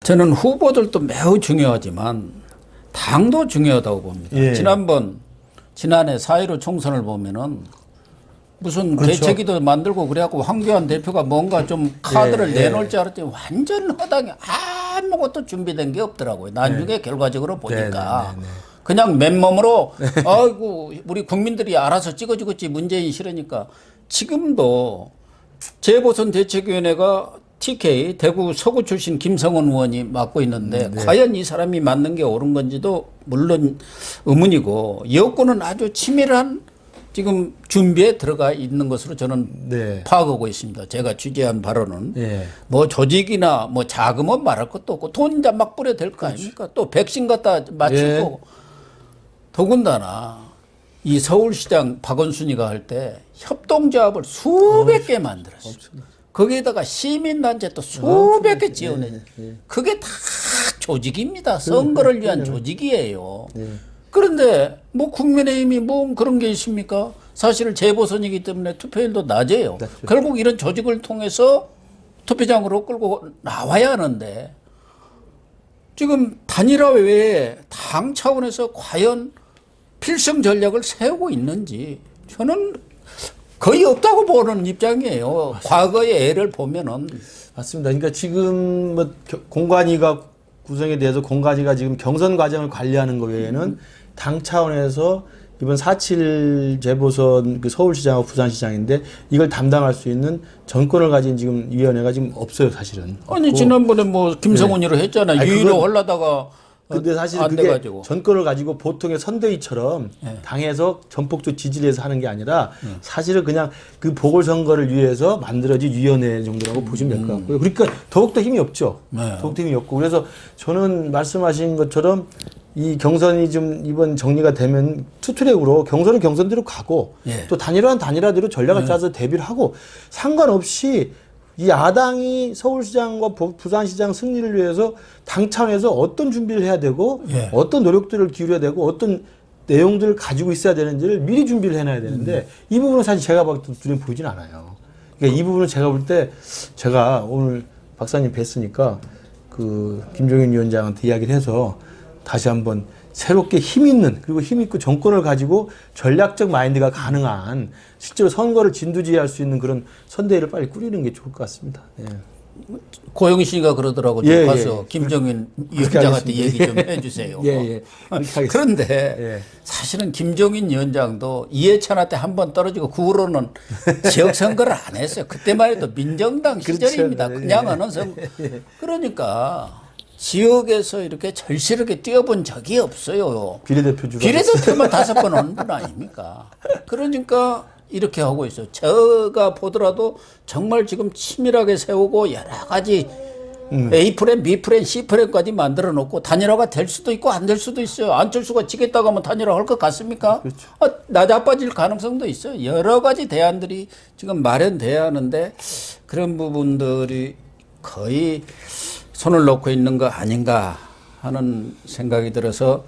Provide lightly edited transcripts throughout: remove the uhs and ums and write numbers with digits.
저는 후보들도 매우 중요하지만 당도 중요하다고 봅니다. 예. 지난해 4.15 총선을 보면은 무슨 그렇죠. 개최기도 만들고 그래갖고 황교안 대표가 뭔가 좀 카드를 예. 내놓을 줄 알았더니 완전 허당에 아무것도 준비된 게 없더라고요. 나중에 결과적으로 보니까. 그냥 맨몸으로 아이고 우리 국민들이 알아서 찍어주겠지 문재인 싫으니까. 지금도 재보선 대책위원회가 TK 대구 서구 출신 김성원 의원이 맡고 있는데 과연 이 사람이 맞는 게 옳은 건지도 물론 의문이고, 여권은 아주 치밀한 지금 준비에 들어가 있는 것으로 저는 파악하고 있습니다. 제가 취재한 바로는 뭐 조직이나 뭐 자금은 말할 것도 없고 돈 이제 막 뿌려 댈 거 아닙니까? 또 백신 갖다 맞출 거고. 더군다나 이 서울시장 박원순이가 할 때 협동조합을 수백 개 만들었어요. 거기에다가 시민단체 또 수백 개 지원해. 그게 다 조직입니다. 선거를 위한 조직이에요. 그런데 뭐 국민의힘이 뭐 그런 게 있습니까? 사실은 재보선이기 때문에 투표율도 낮아요. 결국 이런 조직을 통해서 투표장으로 끌고 나와야 하는데, 지금 단일화 외에 당 차원에서 과연 필승 전략을 세우고 있는지 저는 거의 없다고 보는 입장이에요. 과거의 예를 보면은. 맞습니다. 그러니까 지금 뭐 공관위가 구성에 대해서 공관위가 지금 경선 과정을 관리하는 것 외에는 당 차원에서 이번 4.7 재보선 그 서울시장하고 부산시장인데 이걸 담당할 수 있는 전권을 가진 지금 위원회가 지금 없어요, 사실은. 아니 없고. 지난번에 뭐 김성훈이로 했잖아요. 아니, 유일로 하려다가 근데 사실 안 그게 돼가지고. 전권을 가지고 보통의 선대위처럼 당에서 전폭적 지지를 해서 하는 게 아니라 사실은 그냥 그 보궐선거를 위해서 만들어진 위원회 정도라고 보시면 될 것 같고요. 그러니까 더욱더 힘이 없죠. 더욱더 힘이 없고. 그래서 저는 말씀하신 것처럼 이 경선이 좀 이번 정리가 되면 투트랙으로 경선은 경선대로 가고 또 단일화는 단일화대로 전략을 짜서 대비를 하고, 상관없이 이 야당이 서울시장과 부산시장 승리를 위해서 당 차원에서 어떤 준비를 해야 되고 어떤 노력들을 기울여야 되고 어떤 내용들을 가지고 있어야 되는지를 미리 준비를 해놔야 되는데 이 부분은 사실 제가 봤을 때 눈에 보이진 않아요. 그러니까 이 부분은 제가 볼 때, 제가 오늘 박사님 뵀으니까 그 김종인 위원장한테 이야기를 해서 다시 한번 새롭게 힘 있는, 그리고 힘 있고 정권을 가지고 전략적 마인드가 가능한, 실제로 선거를 진두지휘할 수 있는 그런 선대위를 빨리 꾸리는 게 좋을 것 같습니다. 고영희 씨가 그러더라고. 가서 김정인 위원장한테 얘기 좀 해주세요. 그런데 사실은 김종인 위원장도 이해찬한테 한 번 떨어지고 그 후로는 지역선거를 안 했어요. 그때만 해도 민정당 시절입니다. 그냥 하는 선거. 그러니까 지역에서 이렇게 절실하게 뛰어본 적이 없어요. 비례대표만 5번 오는 분 아닙니까? 그러니까 이렇게 하고 있어요. 제가 보더라도 정말 지금 치밀하게 세우고 여러 가지 A 프레임, B 프레임, C 프레임까지 만들어 놓고 단일화가 될 수도 있고 안 될 수도 있어요. 안철수가 지겠다고 하면 단일화 할 것 같습니까? 낮아빠질 가능성도 있어요. 여러 가지 대안들이 지금 마련돼야 하는데 그런 부분들이 거의 손을 놓고 있는 거 아닌가 하는 생각이 들어서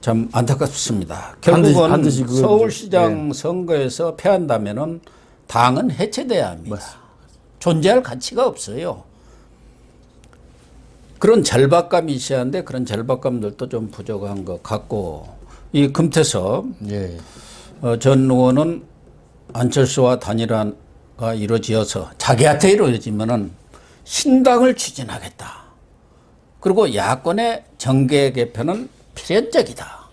참 안타깝습니다. 결국은 반드시 서울시장 선거에서 패한다면은 당은 해체돼야 합니다. 존재할 가치가 없어요. 그런 절박감이 있어야 하는데 그런 절박감들도 좀 부족한 것 같고, 이 금태섭 전 의원은 안철수와 단일화가 이루어져서 자기한테 이루어지면은 신당을 추진하겠다. 그리고 야권의 정계 개편은 필연적이다.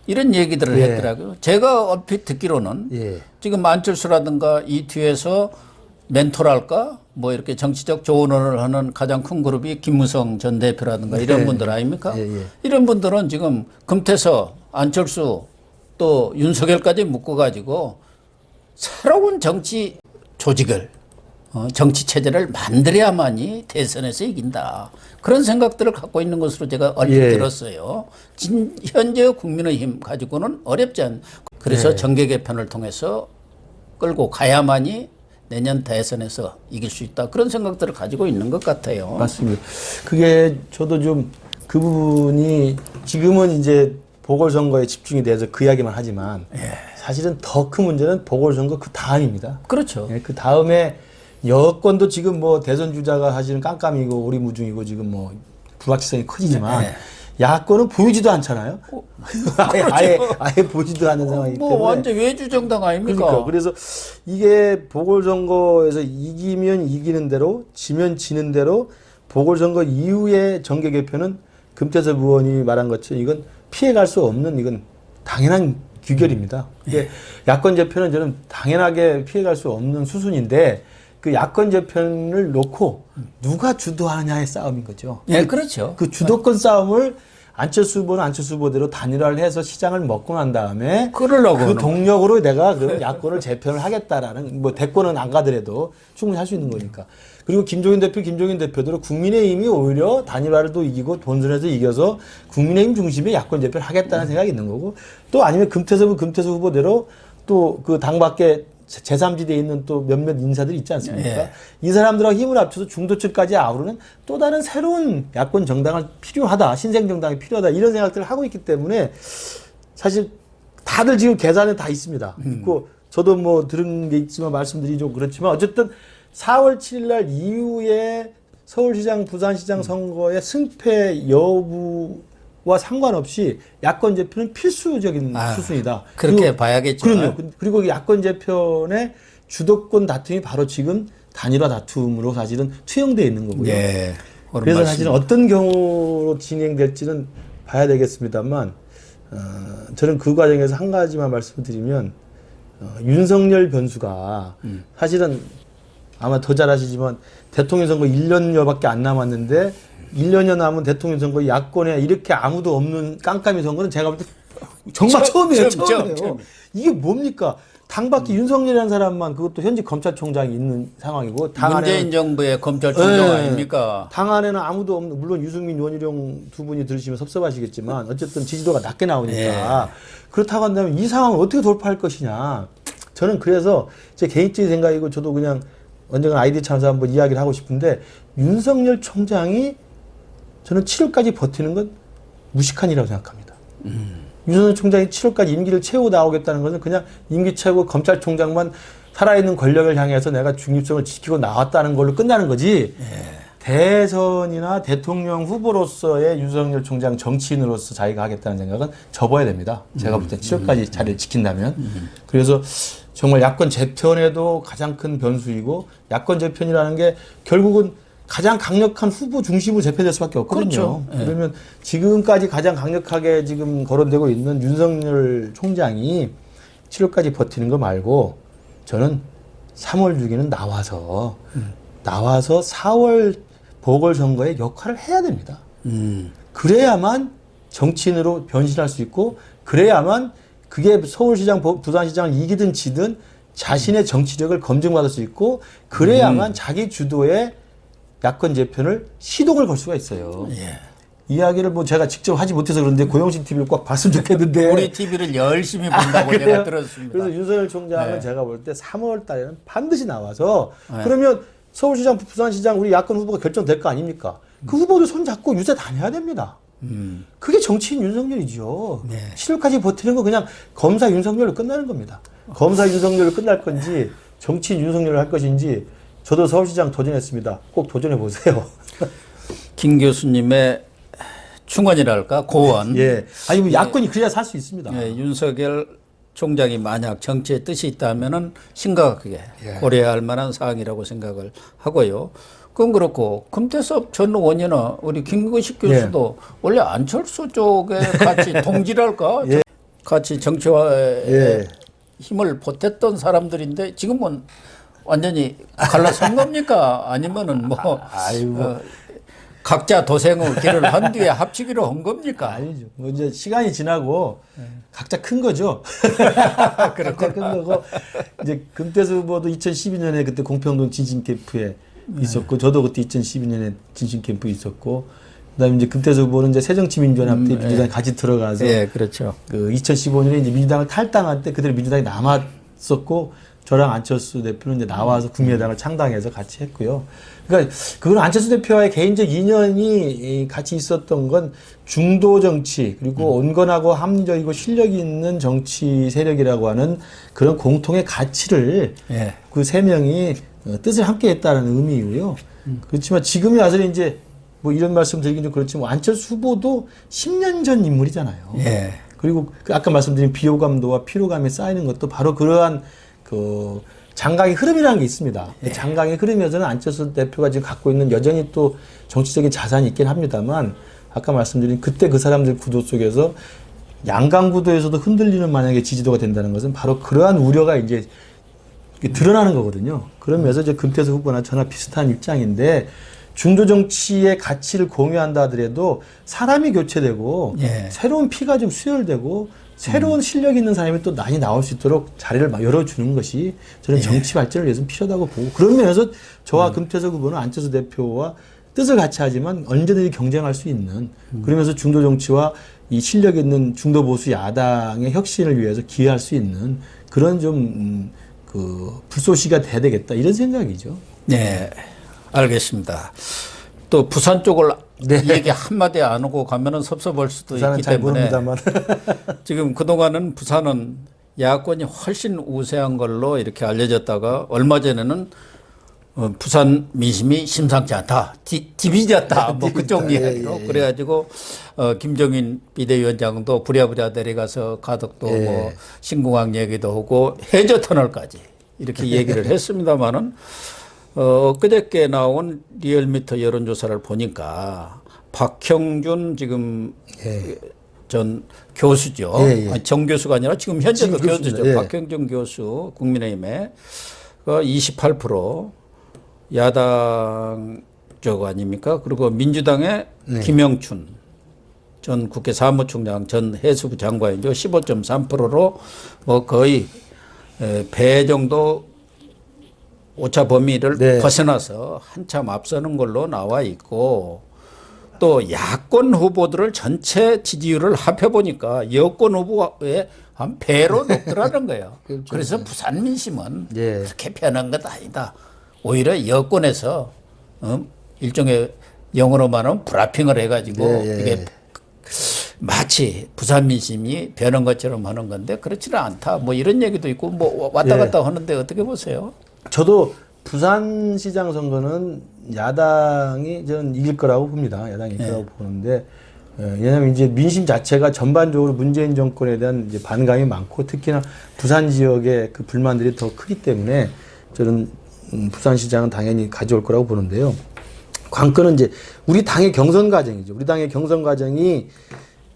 이런 얘기들을 했더라고요. 제가 얼핏 듣기로는 지금 안철수라든가 이 뒤에서 멘토랄까 뭐 이렇게 정치적 조언을 하는 가장 큰 그룹이 김무성 전 대표라든가 이런 분들 아닙니까? 이런 분들은 지금 금태섭, 안철수 또 윤석열까지 묶어가지고 새로운 정치 조직을 정치 체제를 만들어야만이 대선에서 이긴다. 그런 생각들을 갖고 있는 것으로 제가 얼핏 들었어요. 현재 국민의힘 가지고는 어렵지 않. 그래서 정계 개편을 통해서 끌고 가야만이 내년 대선에서 이길 수 있다. 그런 생각들을 가지고 있는 것 같아요. 맞습니다. 그게 저도 좀 그 부분이 지금은 이제 보궐선거에 집중이 돼서 그 이야기만 하지만 사실은 더 큰 문제는 보궐선거 그 다음입니다. 그렇죠. 그 다음에 여권도 지금 뭐 대선 주자가 사실은 깜깜이고 오리무중이고 지금 뭐 불확실성이 커지지만 야권은 보이지도 않잖아요. 아예 보이지도 않는 상황이기 때문에. 뭐 완전 외주 정당 아닙니까? 그러니까 그래서 이게 보궐선거에서 이기면 이기는 대로 지면 지는 대로 보궐선거 이후의 정계 개편은 금태섭 의원이 말한 것처럼 이건 피해갈 수 없는 이건 당연한 규결입니다. 이게 야권 재편은 저는 당연하게 피해갈 수 없는 수순인데 그 야권 재편을 놓고 누가 주도하느냐의 싸움인 거죠. 예, 그렇죠. 그 주도권 싸움을 안철수 후보는 안철수 후보대로 단일화를 해서 시장을 먹고 난 다음에 그 동력으로 내가 그 야권을 재편을 하겠다라는 뭐 대권은 안 가더라도 충분히 할 수 있는 거니까. 그리고 김종인 대표대로 국민의힘이 오히려 단일화를 이기고 본선에서 이겨서 국민의힘 중심의 야권 재편을 하겠다는 생각이 있는 거고 또 아니면 금태섭은 금태섭 후보대로 또 그 당 밖에 제3지대에 있는 또 몇몇 인사들이 있지 않습니까? 예. 이 사람들하고 힘을 합쳐서 중도층까지 아우르는 또 다른 새로운 야권 정당을 필요하다. 신생 정당이 필요하다. 이런 생각들을 하고 있기 때문에 사실 다들 지금 계산은 다 있습니다. 있고 저도 뭐 들은 게 있지만 말씀드리기 좀 그렇지만 어쨌든 4월 7일 날 이후에 서울시장, 부산시장 선거의 승패 여부와 상관없이 야권 재편은 필수적인 수순이다. 그렇게 봐야겠죠. 그럼요. 그리고 야권 재편의 주도권 다툼이 바로 지금 단일화 다툼으로 사실은 투영되어 있는 거고요. 예, 그래서 사실은 어떤 경우로 진행될지는 봐야 되겠습니다만 저는 그 과정에서 한 가지만 말씀드리면 윤석열 변수가 사실은 아마 더 잘 아시지만 대통령 선거 1년여밖에 안 남았는데 1년여 남은 대통령 선거 야권에 이렇게 아무도 없는 깜깜이 선거는 제가 볼 때 정말 처음이에요. 처음이에요. 이게 뭡니까? 당 밖에 윤석열이라는 사람만 그것도 현직 검찰총장이 있는 상황이고 문재인 정부의 검찰총장 아닙니까? 당 안에는 아무도 없는 물론 유승민, 원희룡 두 분이 들으시면 섭섭하시겠지만 어쨌든 지지도가 낮게 나오니까 그렇다고 한다면 이 상황을 어떻게 돌파할 것이냐. 저는 그래서 제 개인적인 생각이고 저도 그냥 언젠가 아이디 참사 한번 이야기를 하고 싶은데 윤석열 총장이 저는 7월까지 버티는 건 무식한 일이라고 생각합니다. 윤석열 총장이 7월까지 임기를 채우고 나오겠다는 것은 그냥 임기 채우고 검찰총장만 살아있는 권력을 향해서 내가 중립성을 지키고 나왔다는 걸로 끝나는 거지. 대선이나 대통령 후보로서의 윤석열 총장 정치인으로서 자기가 하겠다는 생각은 접어야 됩니다. 제가 볼 때 7월까지 자리를 지킨다면. 그래서 정말 야권 재편에도 가장 큰 변수이고 야권 재편이라는 게 결국은 가장 강력한 후보 중심으로 재편될 수밖에 없거든요. 그렇죠. 예. 그러면 지금까지 가장 강력하게 지금 거론되고 있는 윤석열 총장이 7월까지 버티는 거 말고 저는 3월 6일은 나와서 4월 보궐선거의 역할을 해야 됩니다. 그래야만 정치인으로 변신할 수 있고 그래야만 그게 서울시장, 부산시장을 이기든 지든 자신의 정치력을 검증받을 수 있고 그래야만 자기 주도의 야권 재편을 시동을 걸 수가 있어요. 예. 이야기를 뭐 제가 직접 하지 못해서 그런데 고영신 TV를 꼭 봤으면 좋겠는데. 우리 TV를 열심히 본다고 제가 들었습니다. 그래서 윤석열 총장은 제가 볼 때 3월 달에는 반드시 나와서 그러면 서울시장, 부산시장 우리 야권 후보가 결정될 거 아닙니까? 그 후보들 손잡고 유세 다녀야 됩니다. 그게 정치인 윤석열이죠. 7월까지 버티는 거 그냥 검사 윤석열로 끝나는 겁니다. 검사 윤석열로 끝날 건지 정치인 윤석열을 할 것인지 저도 서울시장 도전했습니다. 꼭 도전해 보세요. 김 교수님의 충언이랄까 고언. 예. 아니 뭐 야권이 그래야 살 수 있습니다. 예, 윤석열 총장이 만약 정치에 뜻이 있다면은 심각하게 고려해야 할 만한 사항이라고 생각을 하고요. 그건 그렇고 금태섭 전 의원이나 우리 김구식 교수도 원래 안철수 쪽에 같이 동지랄까 같이 정치화에 힘을 보탰던 사람들인데 지금은 완전히 갈라선 겁니까? 아니면은 뭐 각자 도생의 길을 한 뒤에 합치기로 한 겁니까? 아니죠. 뭐 이제 시간이 지나고 각자 큰 거죠. 각자 큰 거고 이제 금태섭 후보도 2012년에 그때 공평동 진신 캠프에 있었고 저도 그때 2012년에 진신 캠프에 있었고 그다음에 이제 금태섭 후보는 이제 새정치민주연합 때 민주당에 같이 들어가서 그렇죠. 그 2015년에 이제 민주당을 탈당할 때 그대로 민주당이 남았었고 저랑 안철수 대표는 이제 나와서 국민의당을 창당해서 같이 했고요. 그러니까 그건 안철수 대표와의 개인적 인연이 같이 있었던 건 중도 정치 그리고 온건하고 합리적이고 실력이 있는 정치 세력이라고 하는 그런 공통의 가치를 그 세 명이 뜻을 함께 했다는 의미이고요. 그렇지만 지금에 와서는 이제 뭐 이런 말씀 드리긴 좀 그렇지만 안철수 후보도 10년 전 인물이잖아요. 예. 그리고 그 아까 말씀드린 비호감도와 피로감이 쌓이는 것도 바로 그러한 그 장강의 흐름이라는 게 있습니다. 예. 장강의 흐름에서는 안철수 대표가 지금 갖고 있는 여전히 또 정치적인 자산이 있긴 합니다만 아까 말씀드린 그때 그 사람들 구도 속에서 양강 구도에서도 흔들리는 만약에 지지도가 된다는 것은 바로 그러한 우려가 이제 드러나는 거거든요. 그런 면에서 이제 금태섭 후보나 저나 비슷한 입장인데 중도 정치의 가치를 공유한다 하더라도 사람이 교체되고 예. 새로운 피가 좀 수혈되고 새로운 실력 있는 사람이 또 많이 나올 수 있도록 자리를 막 열어주는 것이 저는 정치 발전을 위해서 필요하다고 보고 그런 면에서 저와 금태섭 후보는 안철수 대표와 뜻을 같이 하지만 언제든지 경쟁할 수 있는 그러면서 중도 정치와 이 실력 있는 중도 보수 야당의 혁신을 위해서 기여할 수 있는 그런 좀 그 불쏘시가 돼야 되겠다 이런 생각이죠. 네, 알겠습니다. 또 부산 쪽을 얘기 한마디 안 하고 가면은 섭섭할 수도 부산은 있기 잘 때문에 모릅니다만 지금 그동안은 부산은 야권이 훨씬 우세한 걸로 이렇게 알려졌다가 얼마 전에는 부산 민심이 심상치 않다, 디비졌다, 뭐 그쪽 이야기로 그래가지고 김종인 비대위원장도 부랴부랴 내려가서 가덕도 뭐 신공항 얘기도 하고 해저 터널까지 이렇게 얘기를 했습니다만은 그저께 나온 리얼미터 여론조사를 보니까 박형준 지금 전 교수죠. 아니, 정 교수가 아니라 지금 현재도 교수죠. 박형준 교수 국민의힘에 28% 야당 쪽 아닙니까? 그리고 민주당의 김영춘 전 국회 사무총장 전 해수부 장관이죠. 15.3%로 뭐 거의 배 정도 오차 범위를 벗어나서 한참 앞서는 걸로 나와 있고 또 야권 후보들을 전체 지지율을 합해보니까 여권 후보의 한 배로 높더라는 거예요. 그래서 부산 민심은 그렇게 편한 것 아니다. 오히려 여권에서 일종의 영어로 말하면 브라핑을 해가지고 이게 마치 부산 민심이 변한 것처럼 하는 건데 그렇지는 않다. 뭐 이런 얘기도 있고 뭐 왔다 갔다 하는데 어떻게 보세요? 저도 부산시장 선거는 야당이 저는 이길 거라고 봅니다. 야당이 이길 거라고 보는데 왜냐하면 이제 민심 자체가 전반적으로 문재인 정권에 대한 이제 반감이 많고 특히나 부산 지역의 그 불만들이 더 크기 때문에 저는 부산시장은 당연히 가져올 거라고 보는데요. 관건은 이제 우리 당의 경선 과정이죠. 우리 당의 경선 과정이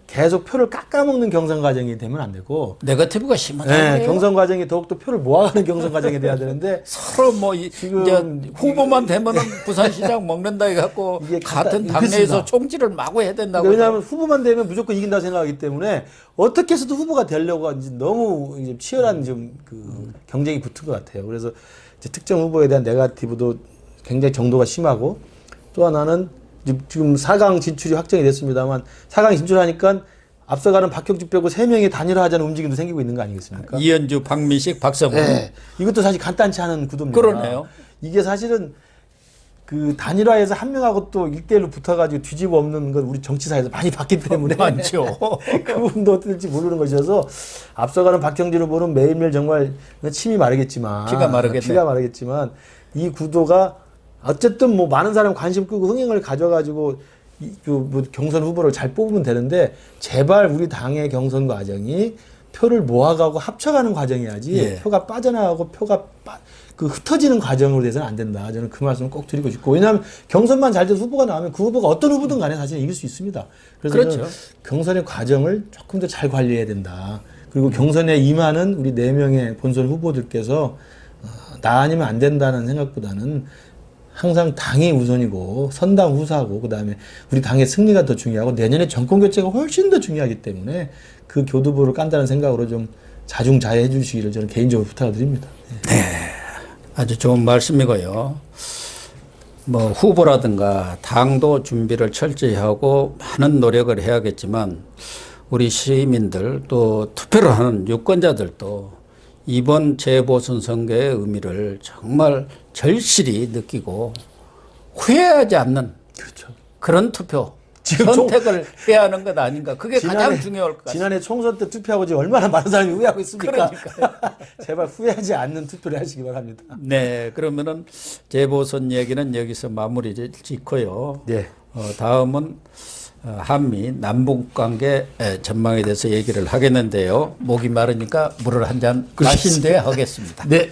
계속 표를 깎아먹는 경선 과정이 되면 안 되고 네거티브가 심하다. 경선 과정이 더욱더 표를 모아가는 경선 과정이 돼야 되는데 서로 뭐 지금 이제 후보만 되면은 부산시장 먹는다 해갖고 같은 당내에서 총질을 마구 해야 된다고. 왜냐하면 후보만 되면 무조건 이긴다 생각하기 때문에 어떻게 해서도 후보가 되려고 이제 너무 이제 치열한 좀 그 경쟁이 붙은 것 같아요. 그래서 이제 특정 후보에 대한 네거티브도 굉장히 정도가 심하고 또 하나는 지금 4강 진출이 확정이 됐습니다만 4강 진출하니까 앞서가는 박형준 빼고 3명이 단일화하자는 움직임도 생기고 있는 거 아니겠습니까? 이현주, 박민식, 박성훈. 이것도 사실 간단치 않은 구도입니다. 그러네요. 이게 사실은 그 단일화에서 한 명하고 또 1대1로 붙어가지고 뒤집어 엎는 건 우리 정치사에서 많이 봤기 때문에 많죠. 그 부분도 어떻게 될지 모르는 것이어서 앞서가는 박형준 후보는 매일매일 정말 침이 마르겠지만 피가 마르겠지만 이 구도가 어쨌든 뭐 많은 사람 관심 끄고 흥행을 가져가지고 뭐 경선 후보를 잘 뽑으면 되는데 제발 우리 당의 경선 과정이 표를 모아가고 합쳐가는 과정이야지 표가 빠져나가고 표가 흩어지는 과정으로 돼서는 안 된다. 저는 그 말씀을 꼭 드리고 싶고 왜냐하면 경선만 잘 돼서 후보가 나오면 그 후보가 어떤 후보든 간에 사실 이길 수 있습니다. 그래서 그렇죠. 경선의 과정을 조금 더 잘 관리해야 된다. 그리고 경선에 임하는 우리 4명의 본선 후보들께서 나 아니면 안 된다는 생각보다는 항상 당이 우선이고 선당 후사고 그다음에 우리 당의 승리가 더 중요하고 내년에 정권 교체가 훨씬 더 중요하기 때문에 그 교두보를 깐다는 생각으로 좀 자중자애해 주시기를 저는 개인적으로 부탁을 드립니다. 네. 아주 좋은 말씀이고요. 뭐 후보라든가 당도 준비를 철저히 하고 많은 노력을 해야겠지만 우리 시민들 또 투표를 하는 유권자들도 이번 재보선 선거의 의미를 정말 절실히 느끼고 후회하지 않는 그런 투표 지금 선택을 해야 하는 것 아닌가. 그게 가장 중요할 것 같습니다. 지난해 총선 때 투표하고 지금 얼마나 많은 사람이 후회하고 있습니까? 그러니까요. 제발 후회하지 않는 투표를 하시기 바랍니다. 네, 그러면은 재보선 얘기는 여기서 마무리를 짓고요. 네. 다음은 한미 남북 관계 전망에 대해서 얘기를 하겠는데요. 목이 마르니까 물을 한 잔 마신 뒤에 하겠습니다. 네.